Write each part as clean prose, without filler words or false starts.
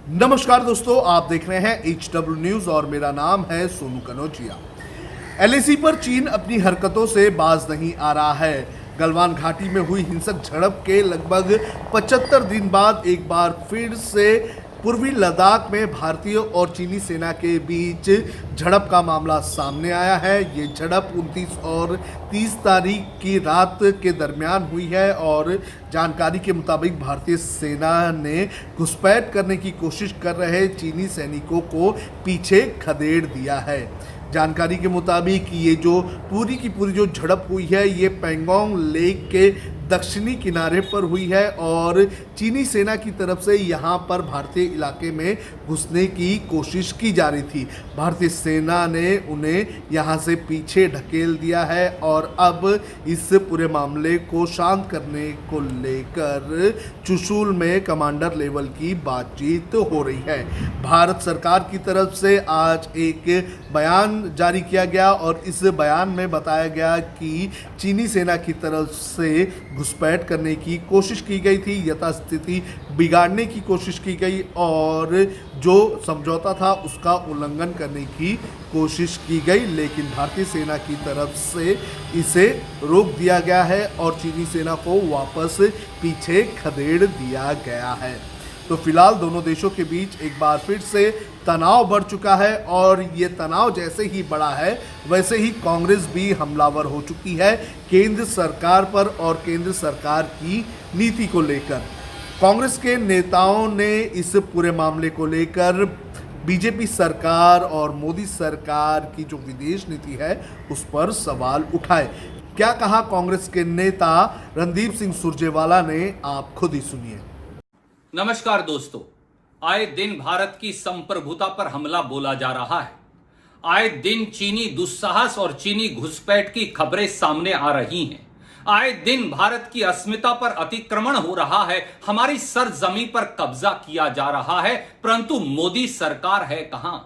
नमस्कार दोस्तों, आप देख रहे हैं HW न्यूज और मेरा नाम है सोनू कनौजिया। LAC पर चीन अपनी हरकतों से बाज नहीं आ रहा है। गलवान घाटी में हुई हिंसक झड़प के लगभग 75 दिन बाद एक बार फिर से पूर्वी लद्दाख में भारतीय और चीनी सेना के बीच झड़प का मामला सामने आया है। ये झड़प 29 और 30 तारीख की रात के दरमियान हुई है और जानकारी के मुताबिक भारतीय सेना ने घुसपैठ करने की कोशिश कर रहे चीनी सैनिकों को पीछे खदेड़ दिया है। जानकारी के मुताबिक ये जो पूरी की पूरी जो झड़प हुई है ये पैंगोंग लेक के दक्षिणी किनारे पर हुई है और चीनी सेना की तरफ से यहाँ पर भारतीय इलाके में घुसने की कोशिश की जा रही थी। भारतीय सेना ने उन्हें यहाँ से पीछे ढकेल दिया है और अब इस पूरे मामले को शांत करने को लेकर चुशूल में कमांडर लेवल की बातचीत हो रही है। भारत सरकार की तरफ से आज एक बयान जारी किया गया और इस बयान में बताया गया कि चीनी सेना की तरफ से घुसपैठ करने की कोशिश की गई थी, यथास्थिति बिगाड़ने की कोशिश की गई और जो समझौता था उसका उल्लंघन करने की कोशिश की गई, लेकिन भारतीय सेना की तरफ से इसे रोक दिया गया है और चीनी सेना को वापस पीछे खदेड़ दिया गया है। तो फिलहाल दोनों देशों के बीच एक बार फिर से तनाव बढ़ चुका है और ये तनाव जैसे ही बढ़ा है वैसे ही कांग्रेस भी हमलावर हो चुकी है केंद्र सरकार पर और केंद्र सरकार की नीति को लेकर। कांग्रेस के नेताओं ने इस पूरे मामले को लेकर बीजेपी सरकार और मोदी सरकार की जो विदेश नीति है उस पर सवाल उठाए। क्या कहा कांग्रेस के नेता रणदीप सिंह सुरजेवाला ने, आप खुद ही सुनिए। नमस्कार दोस्तों, आए दिन भारत की संप्रभुता पर हमला बोला जा रहा है। आए दिन चीनी दुस्साहस और चीनी घुसपैठ की खबरें सामने आ रही हैं। आए दिन भारत की अस्मिता पर अतिक्रमण हो रहा है, हमारी सरजमी पर कब्जा किया जा रहा है, परंतु मोदी सरकार है कहां।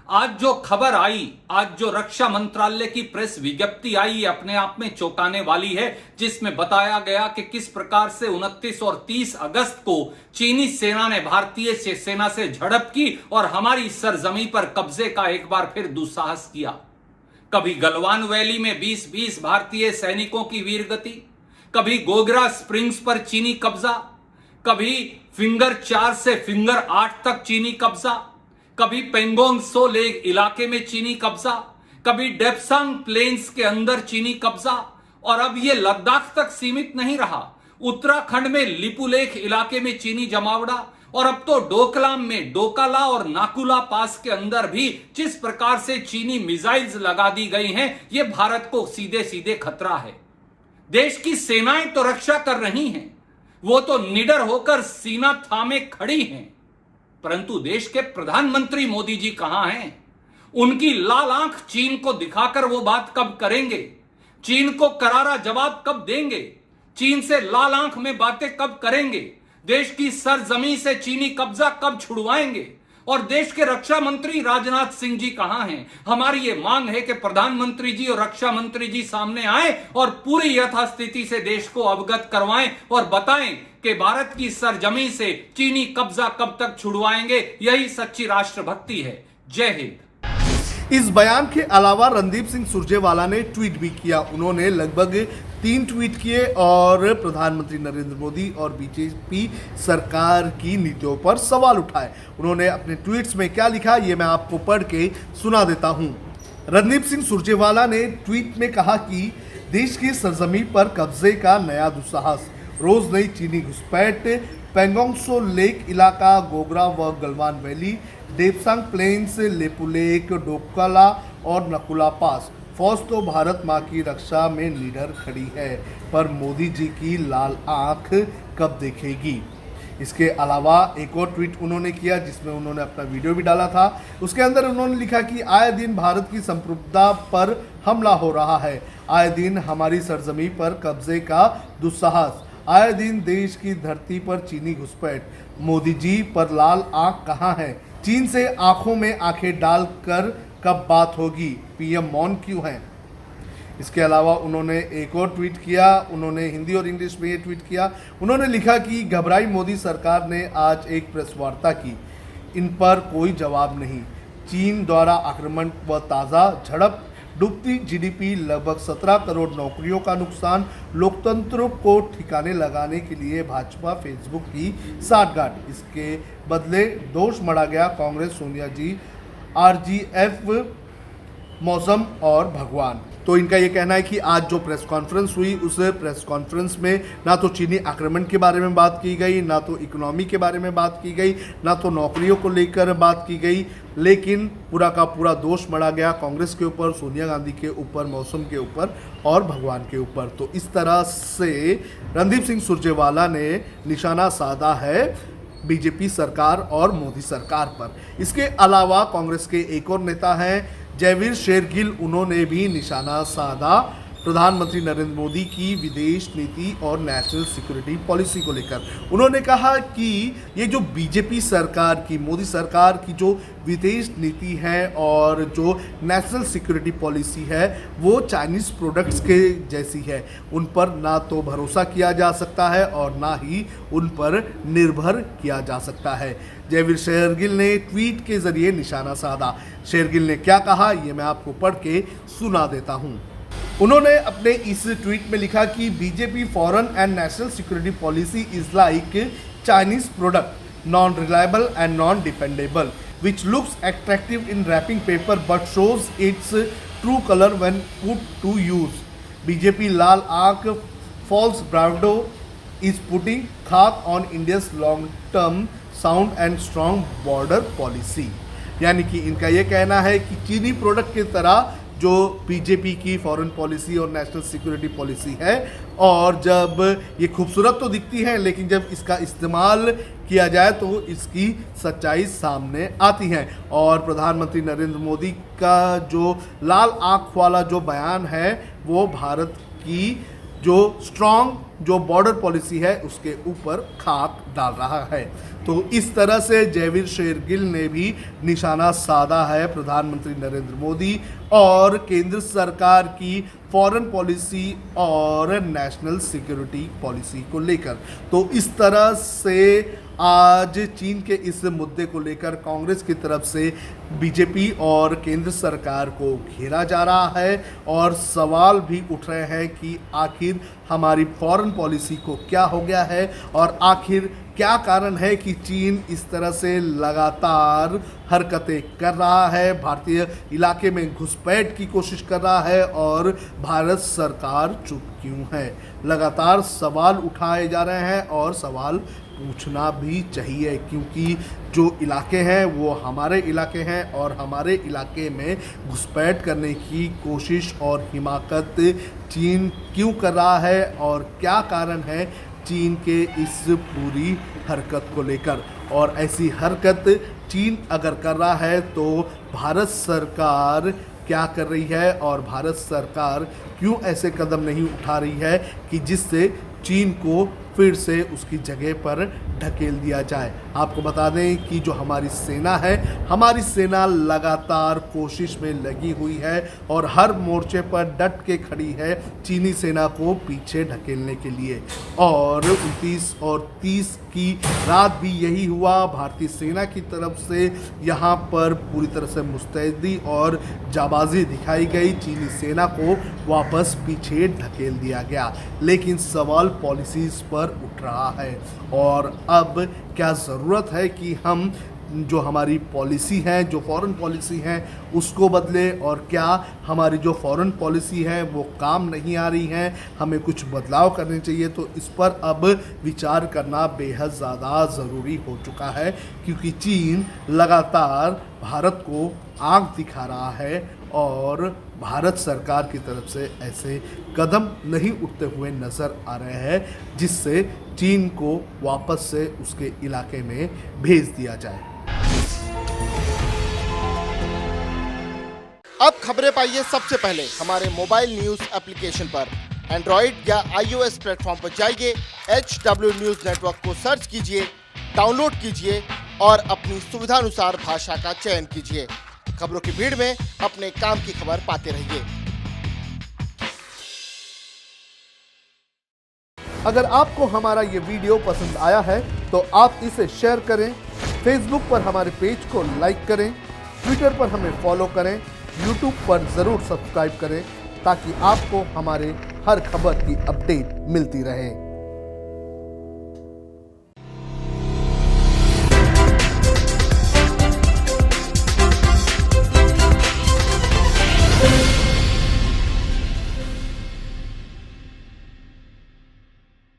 आज जो खबर आई, आज जो रक्षा मंत्रालय की प्रेस विज्ञप्ति आई, ये अपने आप में चौंकाने वाली है, जिसमें बताया गया कि किस प्रकार से 29 और 30 अगस्त को चीनी सेना ने भारतीय सेना से झड़प की और हमारी सरजमी पर कब्जे का एक बार फिर दुस्साहस किया। कभी गलवान वैली में 20-20 भारतीय सैनिकों की वीरगति, कभी गोगरा स्प्रिंग्स पर चीनी कब्जा, कभी फिंगर 4 से फिंगर 8 तक चीनी कब्जा, कभी पेंगोंग सो लेक इलाके में चीनी कब्जा, कभी डेप्सांग प्लेन्स के अंदर चीनी कब्जा और अब यह लद्दाख तक सीमित नहीं रहा। उत्तराखंड में लिपुलेख इलाके में चीनी जमावड़ा और अब तो डोकलाम में डोकाला और नाकुला पास के अंदर भी जिस प्रकार से चीनी मिसाइल्स लगा दी गई हैं, यह भारत को सीधे सीधे खतरा है। देश की सेनाएं तो रक्षा कर रही हैं, वो तो निडर होकर सीना थामे खड़ी हैं, परंतु देश के प्रधानमंत्री मोदी जी कहां हैं? उनकी लाल आंख चीन को दिखाकर वो बात कब करेंगे? चीन को करारा जवाब कब देंगे? चीन से लाल आंख में बातें कब करेंगे? देश की सरजमी से चीनी कब्जा कब छुड़वाएंगे? और देश के रक्षा मंत्री राजनाथ सिंह जी कहां हैं? हमारी ये मांग है कि प्रधानमंत्री जी और रक्षा मंत्री जी सामने आए और पूरी यथास्थिति से देश को अवगत करवाएं और बताएं कि भारत की सरजमी से चीनी कब्जा कब तक छुड़वाएंगे। यही सच्ची राष्ट्रभक्ति है। जय हिंद। इस बयान के अलावा रणदीप सिंह सुरजेवाला ने ट्वीट भी किया। उन्होंने लगभग 3 ट्वीट किए और प्रधानमंत्री नरेंद्र मोदी और बीजेपी सरकार की नीतियों पर सवाल उठाए। उन्होंने अपने ट्वीट्स में क्या लिखा, ये मैं आपको पढ़ के सुना देता हूं। रणदीप सिंह सुरजेवाला ने ट्वीट में कहा कि देश की सरजमी पर कब्जे का नया दुस्साहस, रोज नई चीनी घुसपैठ, पेंगोंग सो लेक इलाका, गोगरा व गलवान वैली, डेप्सांग प्लेन्स, लेपुलेक, डोकाला और नकुला पास। फौज तो भारत माँ की रक्षा में निडर खड़ी है, पर मोदी जी की लाल आंख कब देखेगी। इसके अलावा एक और ट्वीट उन्होंने किया जिसमें उन्होंने अपना वीडियो भी डाला था। उसके अंदर उन्होंने लिखा कि आए दिन भारत की संप्रभुता पर हमला हो रहा है, आए दिन हमारी सरजमी पर कब्जे का दुस्साहस, आए दिन देश की धरती पर चीनी घुसपैठ। मोदी जी पर लाल आंख कहाँ है? चीन से आंखों में आंखें डालकर कब बात होगी? पीएम मौन क्यों है? इसके अलावा उन्होंने एक और ट्वीट किया, उन्होंने हिंदी और इंग्लिश में ये ट्वीट किया। उन्होंने लिखा कि घबराई मोदी सरकार ने आज एक प्रेस वार्ता की। इन पर कोई जवाब नहीं। चीन द्वारा आक्रमण व ताज़ा झड़प, डूबती जीडीपी, लगभग 17 करोड़ नौकरियों का नुकसान, लोकतंत्र को ठिकाने लगाने के लिए भाजपा फेसबुक की साठगांठ। इसके बदले दोष मढ़ा गया कांग्रेस, सोनिया जी, आरजीएफ, मौसम और भगवान। तो इनका ये कहना है कि आज जो प्रेस कॉन्फ्रेंस हुई, उस प्रेस कॉन्फ्रेंस में ना तो चीनी आक्रमण के बारे में बात की गई, ना तो इकोनॉमी के बारे में बात की गई, ना तो नौकरियों को लेकर बात की गई, लेकिन पूरा का पूरा दोष मढ़ा गया कांग्रेस के ऊपर, सोनिया गांधी के ऊपर, मौसम के ऊपर और भगवान के ऊपर। तो इस तरह से रणदीप सिंह सुरजेवाला ने निशाना साधा है बीजेपी सरकार और मोदी सरकार पर। इसके अलावा कांग्रेस के एक और नेता हैं जयवीर शेरगिल, उन्होंने भी निशाना साधा प्रधानमंत्री नरेंद्र मोदी की विदेश नीति और नेशनल सिक्योरिटी पॉलिसी को लेकर। उन्होंने कहा कि ये जो बीजेपी सरकार की, मोदी सरकार की जो विदेश नीति है और जो नेशनल सिक्योरिटी पॉलिसी है, वो चाइनीज़ प्रोडक्ट्स के जैसी है। उन पर ना तो भरोसा किया जा सकता है और ना ही उन पर निर्भर किया जा सकता है। जयवीर शेरगिल ने ट्वीट के जरिए निशाना साधा। शेरगिल ने क्या कहा, ये मैं आपको पढ़ के सुना देता हूँ। उन्होंने अपने इस ट्वीट में लिखा कि BJP foreign and national security policy is like Chinese product, non reliable and non dependable, which looks attractive in wrapping paper but shows its true color when put to use. BJP Lal Aankh false bravado is putting खाक on India's long-term sound and strong border policy. यानी कि इनका ये कहना है कि चीनी product की तरह जो बीजेपी की फॉरेन पॉलिसी और नेशनल सिक्योरिटी पॉलिसी है, और जब ये खूबसूरत तो दिखती है, लेकिन जब इसका इस्तेमाल किया जाए तो इसकी सच्चाई सामने आती है। और प्रधानमंत्री नरेंद्र मोदी का जो लाल आँख वाला जो बयान है, वो भारत की जो स्ट्रॉन्ग जो बॉर्डर पॉलिसी है उसके ऊपर खाक डाल रहा है। तो इस तरह से जयवीर शेरगिल ने भी निशाना साधा है प्रधानमंत्री नरेंद्र मोदी और केंद्र सरकार की फॉरेन पॉलिसी और नेशनल सिक्योरिटी पॉलिसी को लेकर। तो इस तरह से आज चीन के इस मुद्दे को लेकर कांग्रेस की तरफ से बीजेपी और केंद्र सरकार को घेरा जा रहा है और सवाल भी उठ रहे हैं कि आखिर हमारी फॉरेन पॉलिसी को क्या हो गया है और आखिर क्या कारण है कि चीन इस तरह से लगातार हरकतें कर रहा है, भारतीय इलाके में घुसपैठ की कोशिश कर रहा है और भारत सरकार चुप क्यों है। लगातार सवाल उठाए जा रहे हैं और सवाल पूछना भी चाहिए, क्योंकि जो इलाके हैं वो हमारे इलाके हैं और हमारे इलाके में घुसपैठ करने की कोशिश और हिमाकत चीन क्यों कर रहा है और क्या कारण है चीन के इस पूरी हरकत को लेकर। और ऐसी हरकत चीन अगर कर रहा है तो भारत सरकार क्या कर रही है और भारत सरकार क्यों ऐसे कदम नहीं उठा रही है कि जिससे चीन को फिर से उसकी जगह पर ढकेल दिया जाए। आपको बता दें कि जो हमारी सेना है, हमारी सेना लगातार कोशिश में लगी हुई है और हर मोर्चे पर डट के खड़ी है चीनी सेना को पीछे ढकेलने के लिए। और 29 और 30 की रात भी यही हुआ। भारतीय सेना की तरफ से यहाँ पर पूरी तरह से मुस्तैदी और जाबाजी दिखाई गई, चीनी सेना को वापस पीछे ढकेल दिया गया। लेकिन सवाल पॉलिसीज़ पर उठ रहा है और अब क्या ज़रूरत है कि हम जो हमारी पॉलिसी है, जो फॉरेन पॉलिसी है, उसको बदले, और क्या हमारी जो फॉरेन पॉलिसी है वो काम नहीं आ रही है, हमें कुछ बदलाव करने चाहिए। तो इस पर अब विचार करना बेहद ज़्यादा ज़रूरी हो चुका है, क्योंकि चीन लगातार भारत को आंख दिखा रहा है और भारत सरकार की तरफ से ऐसे कदम नहीं उठते हुए नज़र आ रहे हैं जिससे चीन को वापस से उसके इलाके में भेज दिया जाए। अब खबरें पाइए सबसे पहले हमारे मोबाइल न्यूज एप्लीकेशन पर। एंड्रॉइड या iOS प्लेटफॉर्म पर जाइए, HW न्यूज नेटवर्क को सर्च कीजिए, डाउनलोड कीजिए और अपनी सुविधानुसार भाषा का चयन कीजिए। खबरों की भीड़ में अपने काम की खबर पाते रहिए। अगर आपको हमारा ये वीडियो पसंद आया है तो आप इसे शेयर करें, फेसबुक पर हमारे पेज को लाइक करें, ट्विटर पर हमें फॉलो करें, यूट्यूब पर जरूर सब्सक्राइब करें ताकि आपको हमारे हर खबर की अपडेट मिलती रहे।